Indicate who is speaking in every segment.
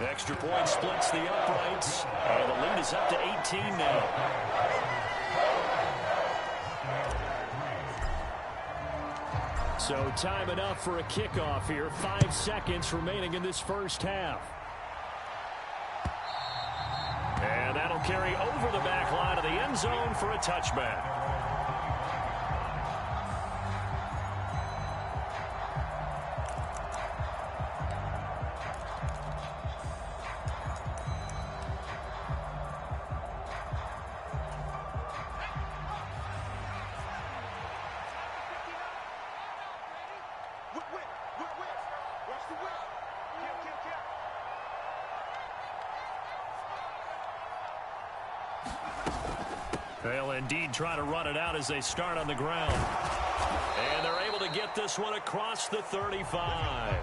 Speaker 1: Extra point splits the uprights, and the lead is up to 18 now. So time enough for a kickoff here. 5 seconds remaining in this first half. And that'll carry over the back line of the end zone for a touchback. They'll indeed try to run it out as they start on the ground. And they're able to get this one across the 35.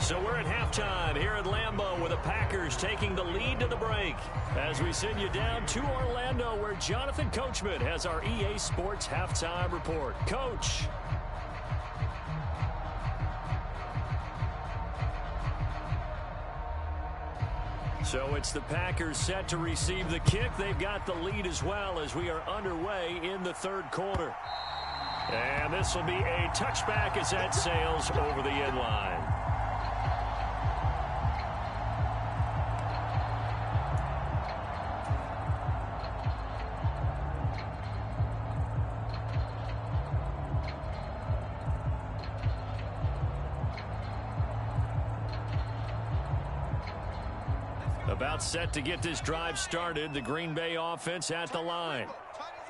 Speaker 1: So we're at halftime here at Lambeau with the Packers taking the lead to the break. As we send you down to Orlando where Jonathan Coachman has our EA Sports halftime report. Coach. So it's the Packers set to receive the kick. They've got the lead as well as we are underway in the third quarter. And this will be a touchback as that sails over the end line. About set to get this drive started. The Green Bay offense at the line.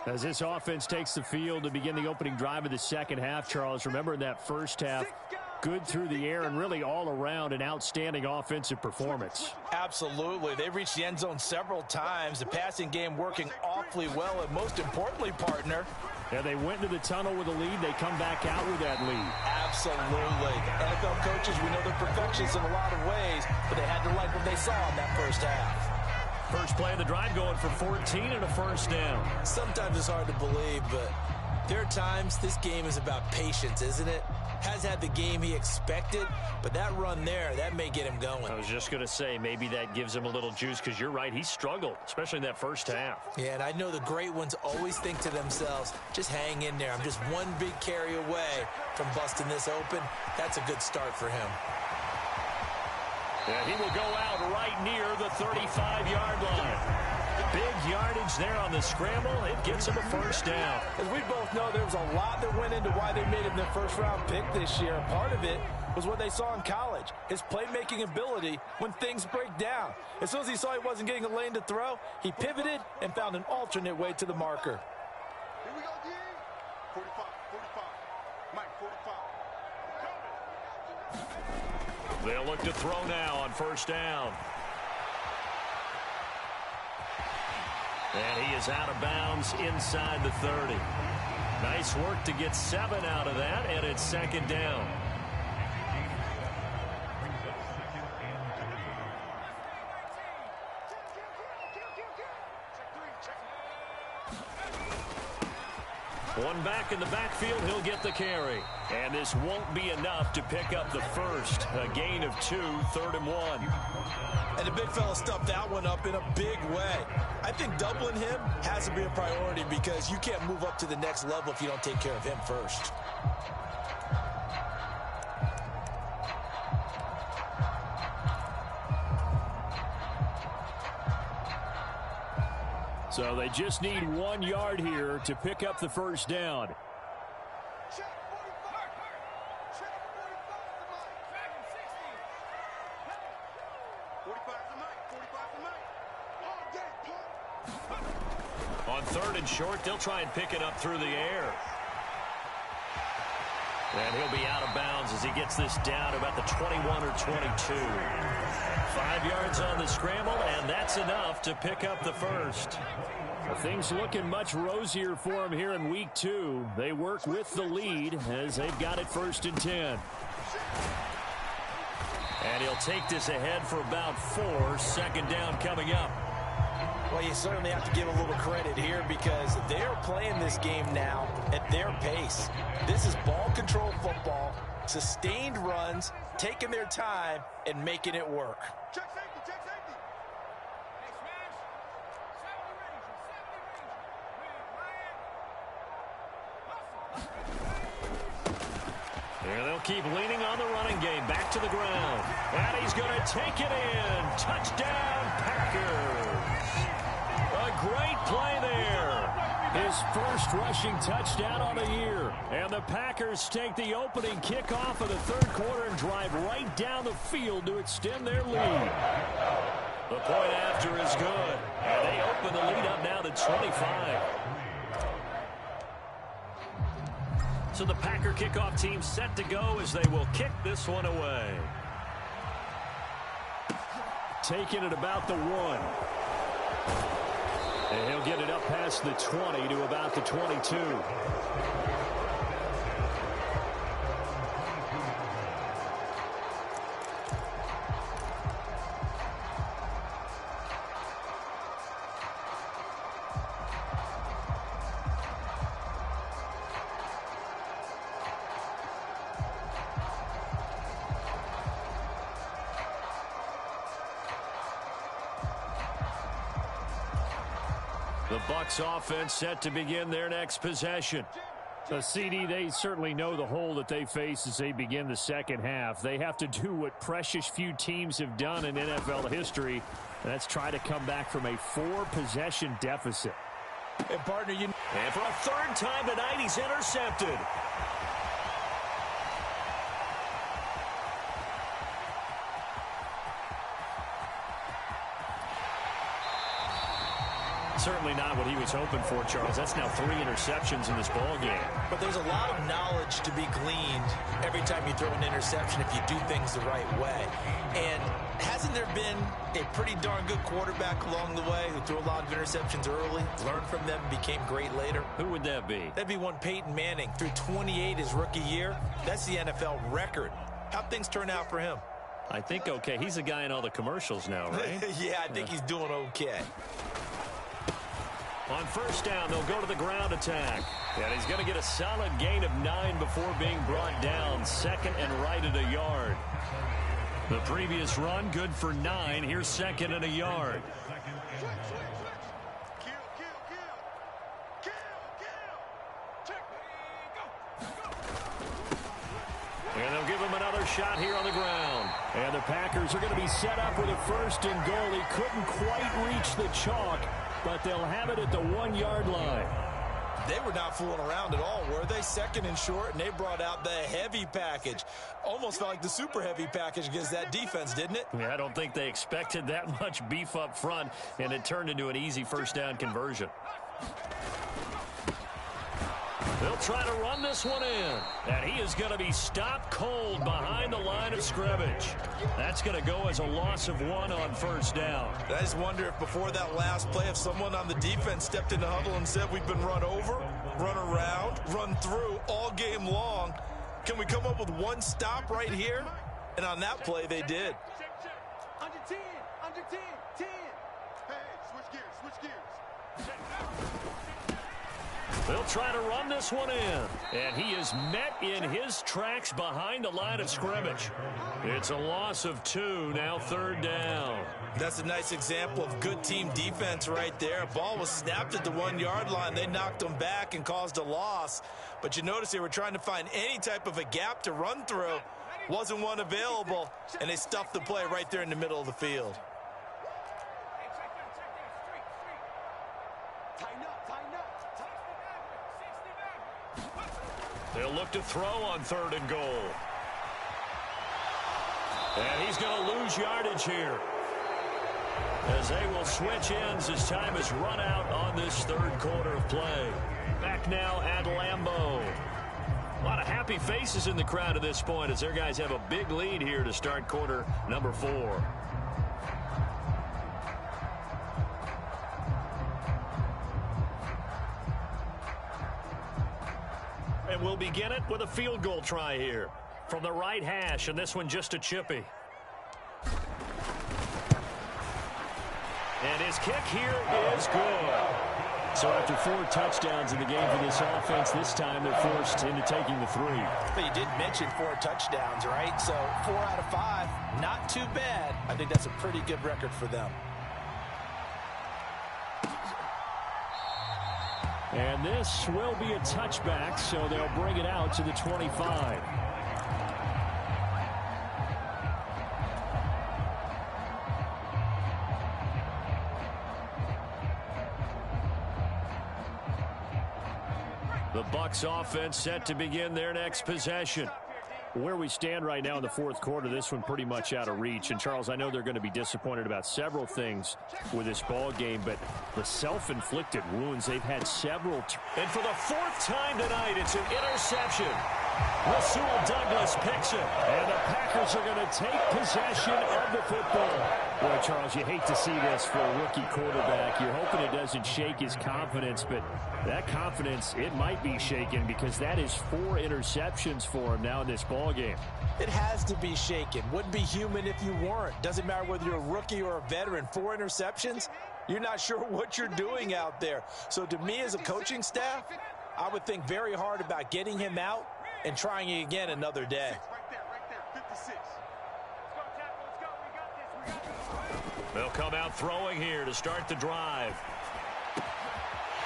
Speaker 1: As this offense takes the field to begin the opening drive of the second half, Charles, remember in that first half, good through the air and really all around an outstanding offensive performance.
Speaker 2: Absolutely. They've reached the end zone several times. The passing game working awfully well, and most importantly, partner.
Speaker 1: Yeah, they went into the tunnel with a lead. They come back out with that lead.
Speaker 2: Absolutely. NFL coaches, we know they're perfectionists in a lot of ways, but they had to like what they saw in that first half.
Speaker 1: First play of the drive going for 14 and a first down.
Speaker 2: Sometimes it's hard to believe, but there are times this game is about patience, isn't it? Has had the game he expected, but that run there, that may get him going.
Speaker 1: I was just going to say, maybe that gives him a little juice because you're right, he struggled, especially in that first half.
Speaker 2: Yeah, and I know the great ones always think to themselves, just hang in there. I'm just one big carry away from busting this open. That's a good start for him.
Speaker 1: And he will go out right near the 35-yard line. Big yardage there on the scramble. It gets him a first down.
Speaker 2: As we both know, there was a lot that went into why they made him their first-round pick this year. Part of it was what they saw in college, his playmaking ability when things break down. As soon as he saw he wasn't getting a lane to throw, he pivoted and found an alternate way to the marker.
Speaker 3: Here we go, D. 45, 45. Mike, 45.
Speaker 1: They'll look to throw now on first down. And he is out of bounds inside the 30. Nice work to get 7 out of that, and it's second down. One back in the backfield, he'll get the carry. And this won't be enough to pick up the first. A gain of 2, 3rd and 1.
Speaker 2: And the big fella stuffed that one up in a big way. I think doubling him has to be a priority because you can't move up to the next level if you don't take care of him first.
Speaker 1: So they just need 1 yard here to pick up the first down. On 3rd and short, they'll try and pick it up through the air. And he'll be out of bounds as he gets this down about the 21 or 22. 5 yards on the scramble, and that's enough to pick up the first. Well, things looking much rosier for him here in week 2. They work with the lead as they've got it 1st and 10. And he'll take this ahead for about 4. Second down coming up.
Speaker 2: Well, you certainly have to give a little credit here because they're playing this game now at their pace. This is ball control football, sustained runs, taking their time and making it work.
Speaker 3: Check safety, check safety.
Speaker 1: And they'll keep leaning on the running game. Back to the ground. And he's going to take it in. Touchdown, Packers. A great play there. His first rushing touchdown on the year. And the Packers take the opening kickoff of the third quarter and drive right down the field to extend their lead. The point after is good. And they open the lead up now to 25. So the Packer kickoff team set to go as they will kick this one away. Taking it about the 1. And he'll get it up past the 20 to about the 22. The Bucs offense set to begin their next possession. So, CD, they certainly know the hole that they face as they begin the second half. They have to do what precious few teams have done in NFL history, and that's try to come back from a 4-possession deficit.
Speaker 2: And, partner,
Speaker 1: and for a third time tonight, he's intercepted. Certainly not what he was hoping for, Charles. That's now 3 interceptions in this ball game.
Speaker 2: But there's a lot of knowledge to be gleaned every time you throw an interception if you do things the right way. And hasn't there been a pretty darn good quarterback along the way who threw a lot of interceptions early, learned from them, and became great later?
Speaker 1: Who would that be?
Speaker 2: That'd be one Peyton Manning. Threw 28 his rookie year. That's the NFL record. How'd things turn out for him?
Speaker 1: I think okay. He's a guy in all the commercials now, right?
Speaker 2: Yeah, I think he's doing okay.
Speaker 1: On first down, they'll go to the ground attack. And he's going to get a solid gain of 9 before being brought down. Second and right at a yard. The previous run, good for 9. Here's second and a yard. And they'll give him another shot here on the ground. And the Packers are going to be set up with a first and goal. He couldn't quite reach the chalk, but they'll have it at the 1-yard line.
Speaker 2: They were not fooling around at all, were they? Second and short, and they brought out the heavy package. Almost felt like the super heavy package against that defense, didn't it?
Speaker 1: Yeah, I don't think they expected that much beef up front, and it turned into an easy first down conversion. They'll try to run this one in. And he is going to be stopped cold behind the line of scrimmage. That's going to go as a loss of 1 on first down.
Speaker 2: I just wonder if before that last play, if someone on the defense stepped in the huddle and said, we've been run over, run around, run through all game long. Can we come up with one stop right here? And on that play, they did.
Speaker 3: Under 10, under 10, 10. Hey, switch gears.
Speaker 1: They'll try to run this one in. And he is met in his tracks behind the line of scrimmage. It's a loss of 2, now third down.
Speaker 2: That's a nice example of good team defense right there. Ball was snapped at the 1-yard line. They knocked them back and caused a loss. But you notice they were trying to find any type of a gap to run through. Wasn't one available, and they stuffed the play right there in the middle of the field.
Speaker 1: They'll look to throw on third and goal. And he's going to lose yardage here, as they will switch ends as time is run out on this third quarter of play. Back now at Lambeau. A lot of happy faces in the crowd at this point as their guys have a big lead here to start quarter number 4. And we'll begin it with a field goal try here from the right hash, and this one just a chippy. And his kick here is good. So after 4 touchdowns in the game for this offense, this time they're forced into taking the 3.
Speaker 2: But you did mention 4 touchdowns, right? So 4 out of 5, not too bad. I think that's a pretty good record for them.
Speaker 1: And this will be a touchback, so they'll bring it out to the 25. The Bucs offense set to begin their next possession. Where we stand right now in the fourth quarter, this one pretty much out of reach. And, Charles, I know they're going to be disappointed about several things with this ball game, but the self-inflicted wounds, they've had several. And for the 4th time tonight, it's an interception. Rasul Douglas picks it. And the Packers are going to take possession of the football. Boy, Charles, you hate to see this for a rookie quarterback. You're hoping it doesn't shake his confidence, but that confidence, it might be shaken because that is 4 interceptions for him now in this ball game.
Speaker 2: It has to be shaken. Wouldn't be human if you weren't. Doesn't matter whether you're a rookie or a veteran. 4 interceptions, you're not sure what you're doing out there. So to me as a coaching staff, I would think very hard about getting him out and trying it again another day.
Speaker 3: Right there, 56.
Speaker 1: They'll come out throwing here to start the drive.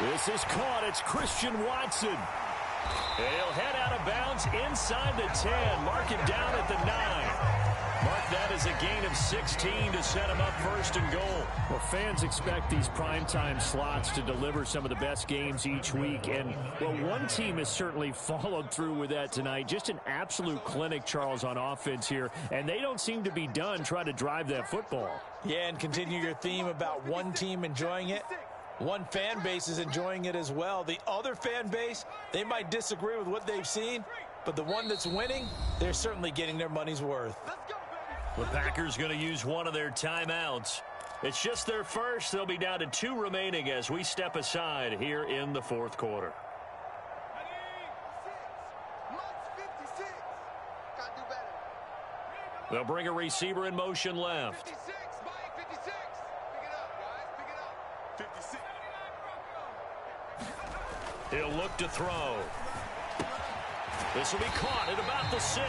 Speaker 1: This is caught. It's Christian Watson. And he'll head out of bounds inside the 10. Mark it down at the 9. Mark that as a gain of 16 to set him up 1st and goal. Well, fans expect these primetime slots to deliver some of the best games each week. And, well, one team has certainly followed through with that tonight. Just an absolute clinic, Charles, on offense here. And they don't seem to be done trying to drive that football.
Speaker 2: Yeah, and continue your theme about one team enjoying it. One fan base is enjoying it as well. The other fan base, they might disagree with what they've seen, but the one that's winning, they're certainly getting their money's worth.
Speaker 1: The Packers going to use one of their timeouts. It's just their first. They'll be down to 2 remaining as we step aside here in the fourth quarter. They'll bring a receiver in motion left.
Speaker 3: 56, Mike, 56. Pick it up, guys, pick it up. 56.
Speaker 1: He'll look to throw. This will be caught at about the 6.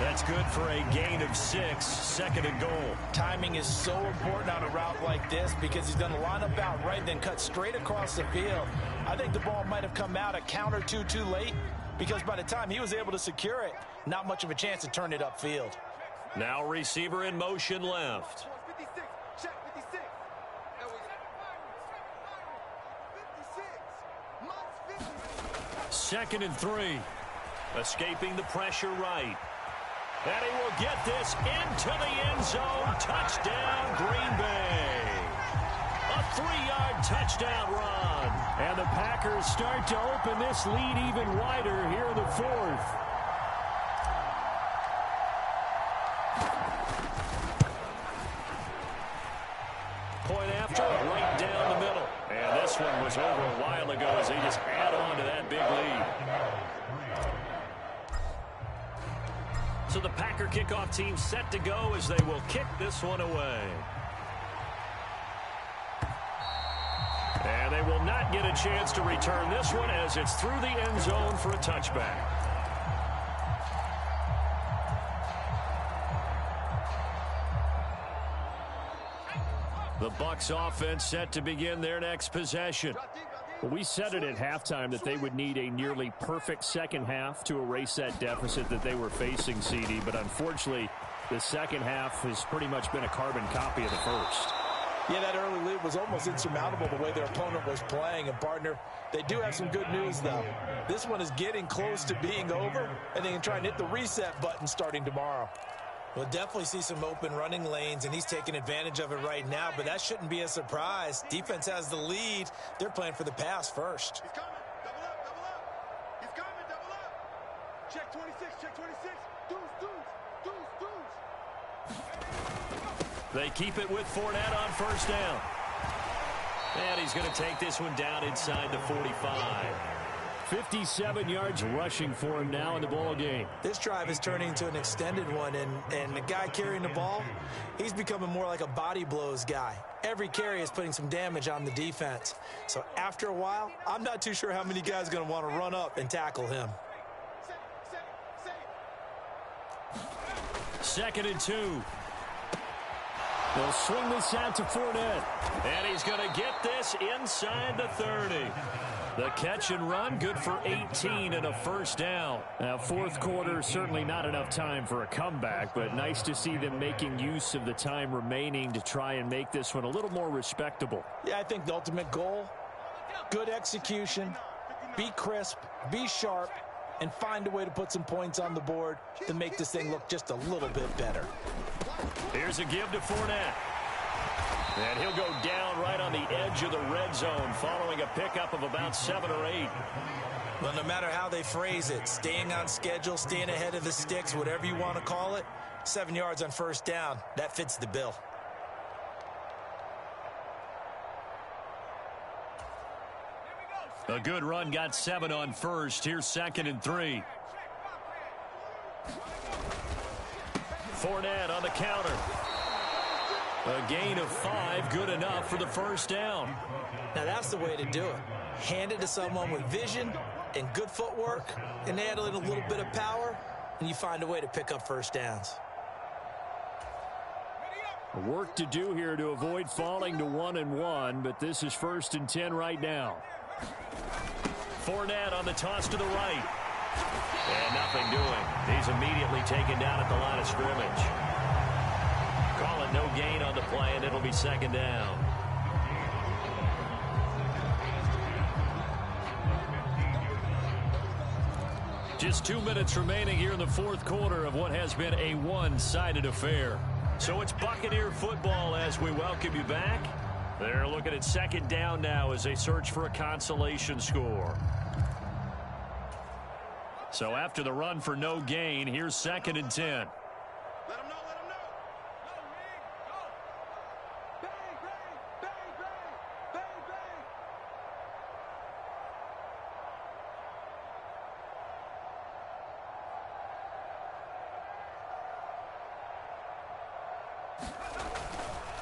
Speaker 1: That's good for a gain of 6, 2nd and goal.
Speaker 2: Timing is so important on a route like this because he's going to line up out right, then cut straight across the field. I think the ball might have come out a count or two too late because by the time he was able to secure it, not much of a chance to turn it upfield.
Speaker 1: Now receiver in motion left.
Speaker 3: 56, check 56. There we go. 56,
Speaker 1: 2nd and 3. Escaping the pressure right. And he will get this into the end zone. Touchdown, Green Bay. A 3-yard touchdown run. And the Packers start to open this lead even wider here in the 4th. Point after, right down the middle. And this one was over a while ago as they just add on to that big lead. So the Packer kickoff team set to go as they will kick this one away. And they will not get a chance to return this one as it's through the end zone for a touchback. The Bucs offense set to begin their next possession. We said it at halftime that they would need a nearly perfect second half to erase that deficit that they were facing, CD. But unfortunately, the second half has pretty much been a carbon copy of the first.
Speaker 2: Yeah, that early lead was almost insurmountable the way their opponent was playing. And, partner, they do have some good news, though. This one is getting close to being over, and they can try and hit the reset button starting tomorrow. We'll definitely see some open running lanes, and he's taking advantage of it right now, but that shouldn't be a surprise. Defense has the lead. They're playing for the pass first.
Speaker 3: He's coming. Double up, double up. He's coming, double up. Check 26, check 26. Deuce.
Speaker 1: They keep it with Fournette on first down. And he's going to take this one down inside the 45. 57 yards rushing for him now in the ball game.
Speaker 2: This drive is turning into an extended one, and the guy carrying the ball, he's becoming more like a body blows guy. Every carry is putting some damage on the defense. So after a while, I'm not too sure how many guys are going to want to run up and tackle him.
Speaker 1: 2nd and 2. They'll swing this out to Fournette. And he's going to get this inside the 30. The catch and run, good for 18 and a first down. Now, fourth quarter, certainly not enough time for a comeback, but nice to see them making use of the time remaining to try and make this one a little more respectable.
Speaker 2: Yeah, I think the ultimate goal, good execution, be crisp, be sharp, and find a way to put some points on the board to make this thing look just a little bit better.
Speaker 1: Here's a give to Fournette. And he'll go down right on the edge of the red zone following a pickup of about 7 or 8.
Speaker 2: Well, no matter how they phrase it, staying on schedule, staying ahead of the sticks, whatever you want to call it, 7 yards on first down, that fits the bill.
Speaker 1: A good run got 7 on first. Here's 2nd and 3. Fournette on the counter. A gain of 5, good enough for the first down.
Speaker 2: Now that's the way to do it. Hand it to someone with vision and good footwork, and add in a little bit of power, and you find a way to pick up first downs.
Speaker 1: Work to do here to avoid falling to 1-1, but this is 1st and 10 right now. Fournette on the toss to the right. And nothing doing. He's immediately taken down at the line of scrimmage. Call it no gain on the play, and it'll be 2nd down. Just 2 minutes remaining here in the fourth quarter of what has been a one-sided affair. So it's Buccaneer football as we welcome you back. They're looking at 2nd down now as they search for a consolation score. So after the run for no gain, here's 2nd and 10.
Speaker 3: Let him know, let him know. Bang, bang, bang, bang, bang, bang.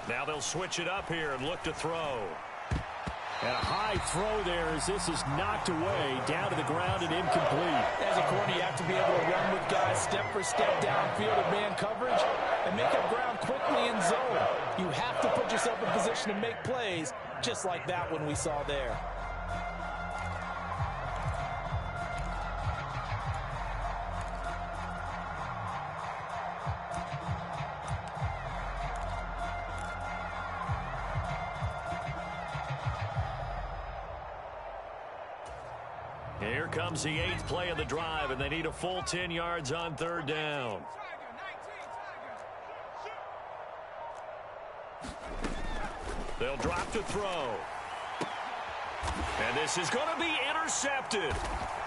Speaker 1: Now they'll switch it up here and look to throw. And a high throw there as this is knocked away, down to the ground and incomplete.
Speaker 2: As a corner, you have to be able to run with guys step for step downfield in man coverage and make up ground quickly in zone. You have to put yourself in position to make plays, just like that one we saw there.
Speaker 1: Here comes the 8th play of the drive, and they need a full 10 yards on 3rd down. They'll drop to throw. And this is going to be intercepted.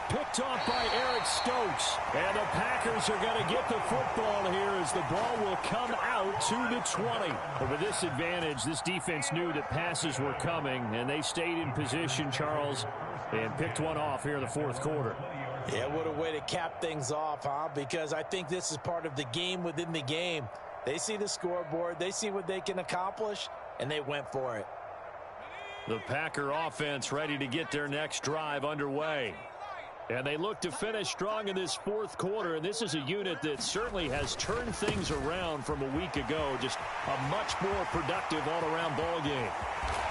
Speaker 1: Picked off by Eric Stokes. And the Packers are going to get the football here as the ball will come out to the 20. But with this advantage, this defense knew that passes were coming, and they stayed in position, Charles, and picked one off here in the fourth quarter.
Speaker 2: Yeah, what a way to cap things off, huh? Because I think this is part of the game within the game. They see the scoreboard, they see what they can accomplish, and they went for it.
Speaker 1: The Packer offense ready to get their next drive underway. And they look to finish strong in this fourth quarter, and this is a unit that certainly has turned things around from a week ago. Just a much more productive all-around ball game.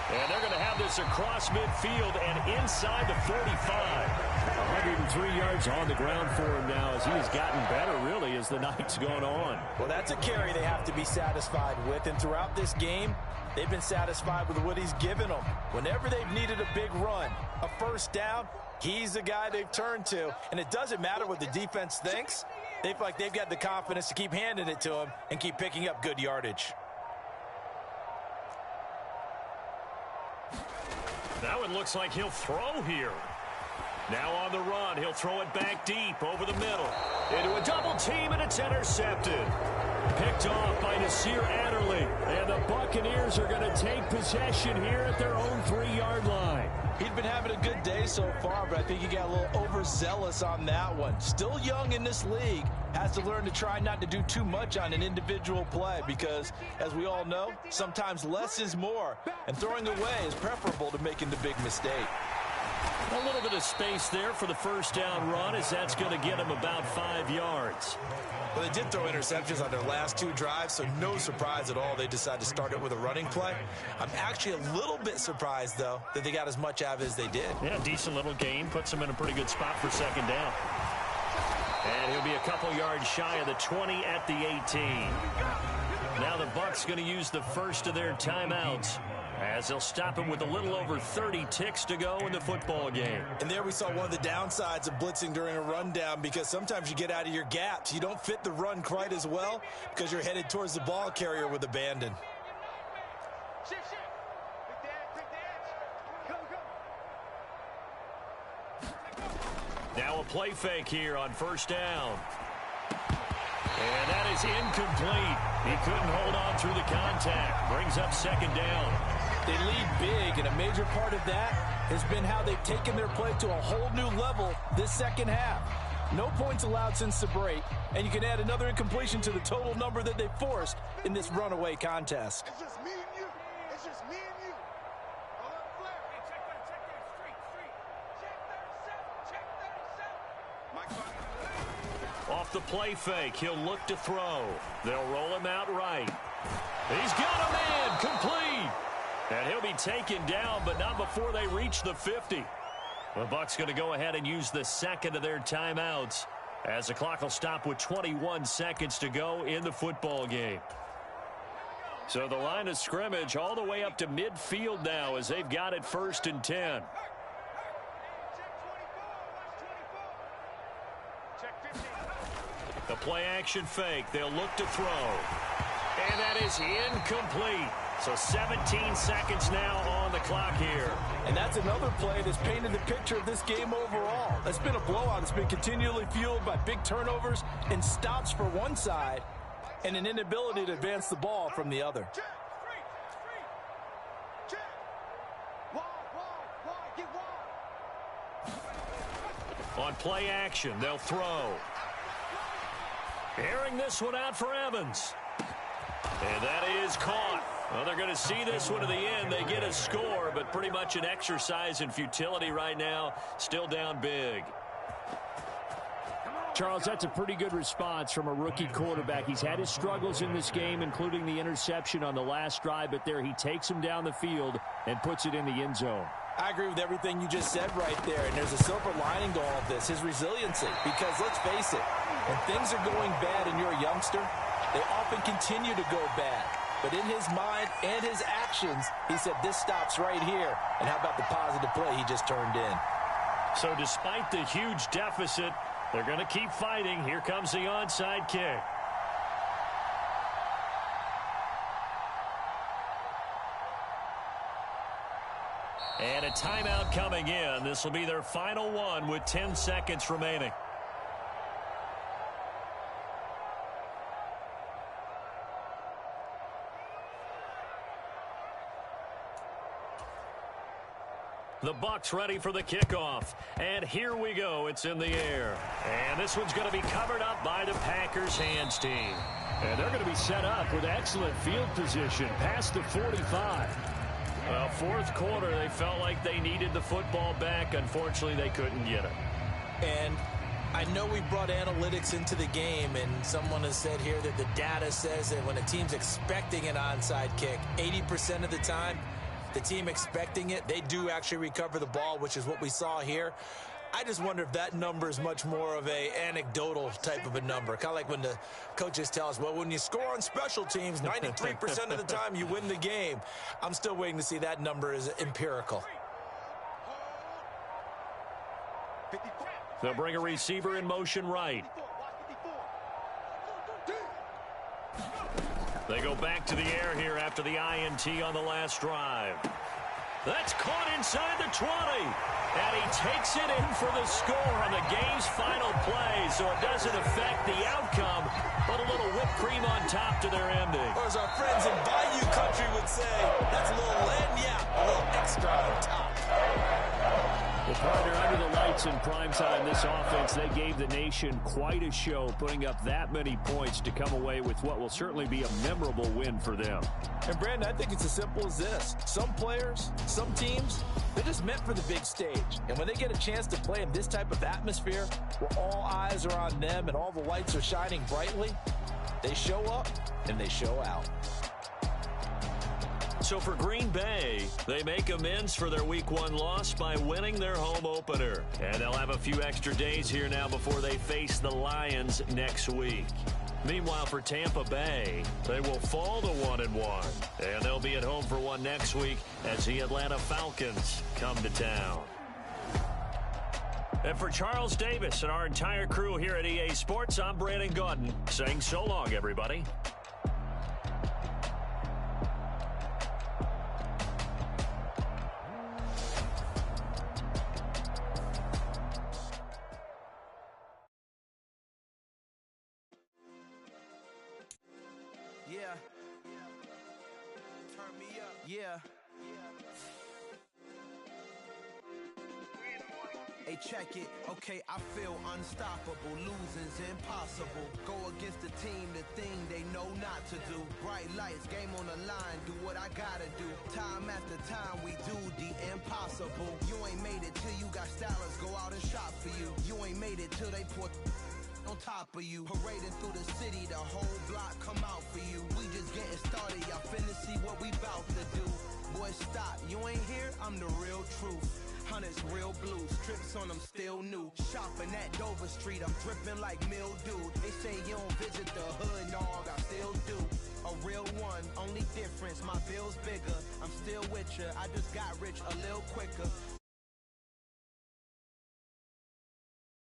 Speaker 1: And they're going to have this across midfield and inside the 45. 103 yards on the ground for him now as he has gotten better, really, as the night's gone on.
Speaker 2: Well, that's a carry they have to be satisfied with, and throughout this game, they've been satisfied with what he's given them. Whenever they've needed a big run, a first down, he's the guy they've turned to, and it doesn't matter what the defense thinks. They feel like they've got the confidence to keep handing it to him and keep picking up good yardage.
Speaker 1: That one looks like he'll throw here. Now on the run, he'll throw it back deep over the middle. Into a double team, and it's intercepted. Picked off by Nasir Adderley. And the Buccaneers are going to take possession here at their own 3-yard line.
Speaker 2: He'd been having a good day so far, but I think he got a little overzealous on that one. Still young in this league. Has to learn to try not to do too much on an individual play because, as we all know, sometimes less is more. And throwing away is preferable to making the big mistake.
Speaker 1: A little bit of space there for the first down run, as that's going to get him about 5 yards.
Speaker 2: Well, they did throw interceptions on their last 2 drives, so no surprise at all they decided to start it with a running play. I'm actually a little bit surprised, though, that they got as much out of it as they did.
Speaker 1: Yeah, decent little gain. Puts them in a pretty good spot for second down. And he'll be a couple yards shy of the 20 at the 18. Now the Bucs going to use the first of their timeouts, as they'll stop him with a little over 30 ticks to go in the football game.
Speaker 2: And there we saw one of the downsides of blitzing during a rundown, because sometimes you get out of your gaps. You don't fit the run quite as well because you're headed towards the ball carrier with abandon.
Speaker 1: Now a play fake here on first down. And that is incomplete. He couldn't hold on through the contact. Brings up second down.
Speaker 2: They lead big, and a major part of that has been how they've taken their play to a whole new level this second half. No points allowed since the break, and you can add another incompletion to the total number that they forced in this runaway contest.
Speaker 3: It's just me and you. It's just me and you. All up flare. Hey, check that. Street. Check 37. Mike Buck.
Speaker 1: Off the play fake, he'll look to throw. They'll roll him out right. He's got a man, complete. And he'll be taken down, but not before they reach the 50. The Bucs going to go ahead and use the second of their timeouts, as the clock will stop with 21 seconds to go in the football game. So the line of scrimmage all the way up to midfield now, as they've got it 1st and 10. The play action fake. They'll look to throw. And that is incomplete. So 17 seconds now on the clock here.
Speaker 2: And that's another play that's painted the picture of this game overall. It's been a blowout. It's been continually fueled by big turnovers and stops for one side and an inability to advance the ball from the other.
Speaker 1: On play action, they'll throw. Airing this one out for Evans. And that is caught. Well, they're going to see this one to the end. They get a score, but pretty much an exercise in futility right now. Still down big.
Speaker 4: Charles, that's a pretty good response from a rookie quarterback. He's had his struggles in this game, including the interception on the last drive, but there he takes him down the field and puts it in the end zone.
Speaker 2: I agree with everything you just said right there, and there's a silver lining to all of this, his resiliency. Because let's face it, when things are going bad and you're a youngster, they often continue to go bad. But in his mind and his actions, he said, this stops right here. And how about the positive play he just turned in?
Speaker 1: So despite the huge deficit, they're going to keep fighting. Here comes the onside kick. And a timeout coming in. This will be their final one with 10 seconds remaining. The Bucs ready for the kickoff. And here we go. It's in the air. And this one's going to be covered up by the Packers hands team.
Speaker 4: And they're going to be set up with excellent field position past the 45.
Speaker 1: Well, fourth quarter, they felt like they needed the football back. Unfortunately, they couldn't get it.
Speaker 2: And I know we brought analytics into the game, and someone has said here that the data says that when a team's expecting an onside kick, 80% of the time, the team expecting it, they do actually recover the ball, which is what we saw here. I just wonder if that number is much more of a anecdotal type of a number. Kind of like when the coaches tell us, well, when you score on special teams, 93% of the time you win the game. I'm still waiting to see that number is empirical.
Speaker 1: They'll bring a receiver in motion right. They go back to the air here after the INT on the last drive. That's caught inside the 20. And he takes it in for the score on the game's final play, so it doesn't affect the outcome, but a little whipped cream on top to their ending.
Speaker 2: Or as our friends in Bayou Country would say, that's a little lagniappe, a little extra on top.
Speaker 4: Well, partner, under the lights in primetime, this offense, they gave the nation quite a show, putting up that many points to come away with what will certainly be a memorable win for them.
Speaker 2: And, Brandon, I think it's as simple as this. Some players, some teams, they're just meant for the big stage. And when they get a chance to play in this type of atmosphere, where all eyes are on them and all the lights are shining brightly, they show up and they show out.
Speaker 1: So for Green Bay, they make amends for their Week 1 loss by winning their home opener. And they'll have a few extra days here now before they face the Lions next week. Meanwhile, for Tampa Bay, they will fall to 1-1. And they'll be at home for one next week as the Atlanta Falcons come to town. And for Charles Davis and our entire crew here at EA Sports, I'm Brandon Gaudin saying so long, everybody.
Speaker 3: Yeah. Turn me up. Yeah. Hey, check it. Okay, I feel unstoppable. Losing's impossible. Go against the team, the thing they know not to do. Bright lights, game on the line. Do what I gotta do. Time after time, we do the impossible. You ain't made it till you got stylists go out and shop for you. You ain't made it till they put on top of you. Parading through the city, the whole block come out for you. We just getting started, y'all finna see what we bout to do. Boy, stop, you ain't here, I'm the real truth. Hunters real blue, strips on them still new. Shopping at Dover Street, I'm dripping like mildew. They say you don't visit the hood, dog, I still do. A real one, only difference, my bill's bigger. I'm still with ya, I just got rich a little quicker.